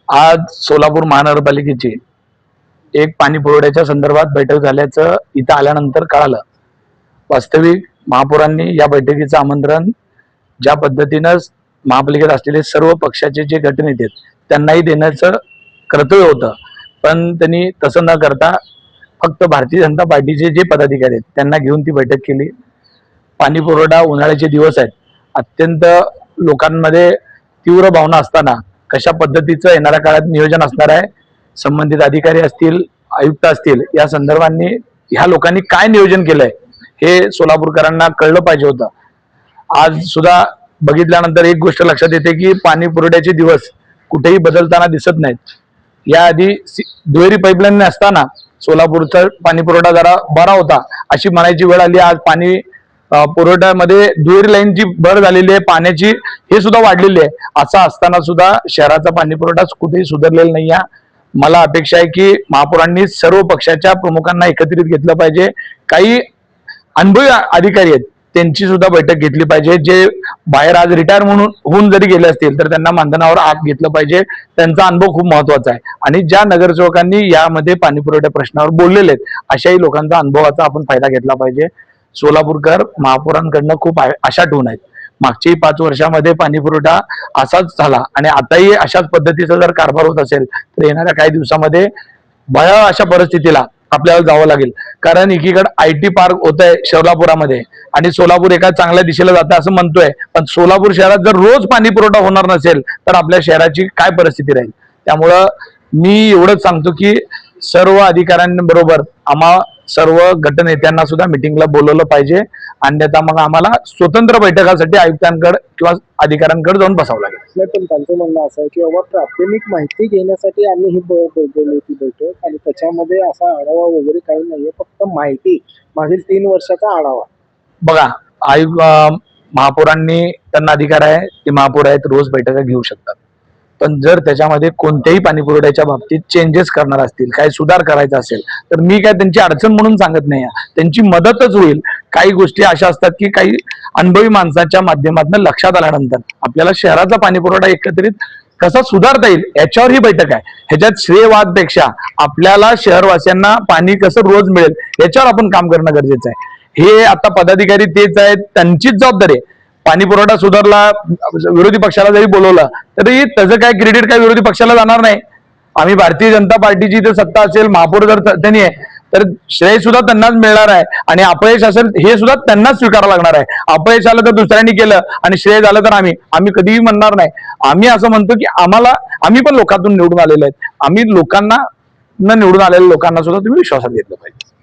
आज सोलापूर महानगरपालिकेची एक पाणी पुरवठ्याच्या संदर्भात बैठक झाल्याचं इथं आल्यानंतर कळालं। वास्तविक महापौरांनी या बैठकीचं आमंत्रण ज्या पद्धतीनं महापालिकेत असलेले सर्व पक्षाचे जे गटनेते आहेत त्यांनाही देण्याचं कर्तव्य होतं, पण त्यांनी तसं न करता फक्त भारतीय जनता पार्टीचे जे पदाधिकारी आहेत त्यांना घेऊन ती बैठक केली। पाणी पुरवठा उन्हाळ्याचे दिवस आहेत, अत्यंत लोकांमध्ये तीव्र भावना असताना कशा पद्धतीचं येणाऱ्या काळात नियोजन असणार आहे, संबंधित अधिकारी असतील, आयुक्त असतील, या संदर्भाने ह्या लोकांनी काय नियोजन केलंय हे सोलापूरकरांना कळलं पाहिजे होतं। आज सुद्धा बघितल्यानंतर एक गोष्ट लक्षात येते की पाणी पुरवठ्याचे दिवस कुठेही बदलताना दिसत नाहीत। याआधी दुहेरी पाईपलाईन असताना सोलापूरचा पाणी पुरवठा जरा बरा होता अशी म्हणायची वेळ आली। आज पाणी पुरवठ्यामध्ये दुहेरी लाईनची भर झालेली आहे, पाण्याची हे सुद्धा वाढलेली आहे। असं असताना सुद्धा शहराचा पाणी पुरवठा कुठेही सुधारलेला नाही आहे। मला अपेक्षा आहे की महापौरांनी सर्व पक्षाच्या प्रमुखांना एकत्रित घेतलं पाहिजे, काही अनुभवी अधिकारी आहेत त्यांची सुद्धा बैठक घेतली पाहिजे, जे बाहेर आज रिटायर म्हणून होऊन जरी गेले असतील तर त्यांना मानधनावर आत घेतलं पाहिजे। त्यांचा अनुभव खूप महत्वाचा आहे आणि ज्या नगरसेवकांनी यामध्ये पाणी पुरवठ्या प्रश्नावर बोललेले आहेत अशाही लोकांचा अनुभवाचा आपण फायदा घेतला पाहिजे। सोलापूरकर महापौरांकडनं खूप आशा ठेवून आहेत। मागची 5 वर्षामध्ये पाणी पुरवठा असाच झाला आणि आताही अशाच पद्धतीचा जर कारभार होत असेल तर येणाऱ्या काही दिवसामध्ये भयावह अशा परिस्थितीला आपल्याला जावं लागेल। कारण एकीकडे IT पार्क होत आहे सोलापुरामध्ये आणि सोलापूर एका चांगल्या दिशेला जातं असं म्हणतोय, पण सोलापूर शहरात जर रोज पाणी पुरवठा होणार नसेल तर आपल्या शहराची काय परिस्थिती राहील। त्यामुळं मी एवढंच सांगतो की सर्व अधिकाऱ्यांबरोबर आम्हा सर्व गटनेत्यांना सुद्धा मिटिंगला बोलवलं पाहिजे, अन्यथा मग आम्हाला स्वतंत्र बैठकासाठी आयुक्तांकडे किंवा अधिकाऱ्यांकडे जाऊन बसावं लागेल। पण त्यांचं म्हणणं असं आहे की बाबा प्राथमिक माहिती घेण्यासाठी आम्ही ही बोलवली होती बैठक आणि त्याच्यामध्ये असा आढावा वगैरे काही नाहीये, फक्त माहिती मागील 3 वर्षाचा आढावा। बघा, महापौरांनी त्यांना अधिकार आहे, ते महापौर आहेत, रोज बैठका घेऊ शकतात, पण जर त्याच्यामध्ये कोणत्याही पाणी पुरवठ्याच्या बाबतीत चेंजेस करणार असतील, काही सुधार करायचा असेल तर मी काय त्यांची अडचण म्हणून सांगत नाही, त्यांची मदतच होईल। काही गोष्टी अशा असतात की काही अनुभवी माणसाच्या माध्यमातून लक्षात आल्यानंतर आपल्याला शहराचा पाणी पुरवठा एकत्रित कसा सुधारता येईल याच्यावर ही बैठक आहे। ह्याच्यात श्रेयवादपेक्षा आपल्याला शहरवासियांना पाणी कसं रोज मिळेल याच्यावर आपण काम करणं गरजेचं आहे। हे आता पदाधिकारी तेच आहेत, त्यांचीच जबाबदारी आहे। पाणी पुरवठा सुधारला, विरोधी पक्षाला जरी बोलवलं तरी त्याचं काय क्रेडिट काय विरोधी पक्षाला जाणार नाही। आम्ही भारतीय जनता पार्टीची जर सत्ता असेल, महापौर जर त्यांनी आहे तर श्रेय सुद्धा त्यांनाच मिळणार आहे आणि अपयश असेल हे सुद्धा त्यांनाच स्वीकारावं लागणार आहे। अपयश आलं तर दुसऱ्यांनी केलं आणि श्रेय झालं तर आम्ही कधीही म्हणणार नाही। आम्ही असं म्हणतो की आम्ही पण लोकांतून निवडून आलेलो आहेत, आम्ही लोकांना न निवडून आलेल्या लोकांना सुद्धा तुम्ही विश्वासात घेतलं पाहिजे।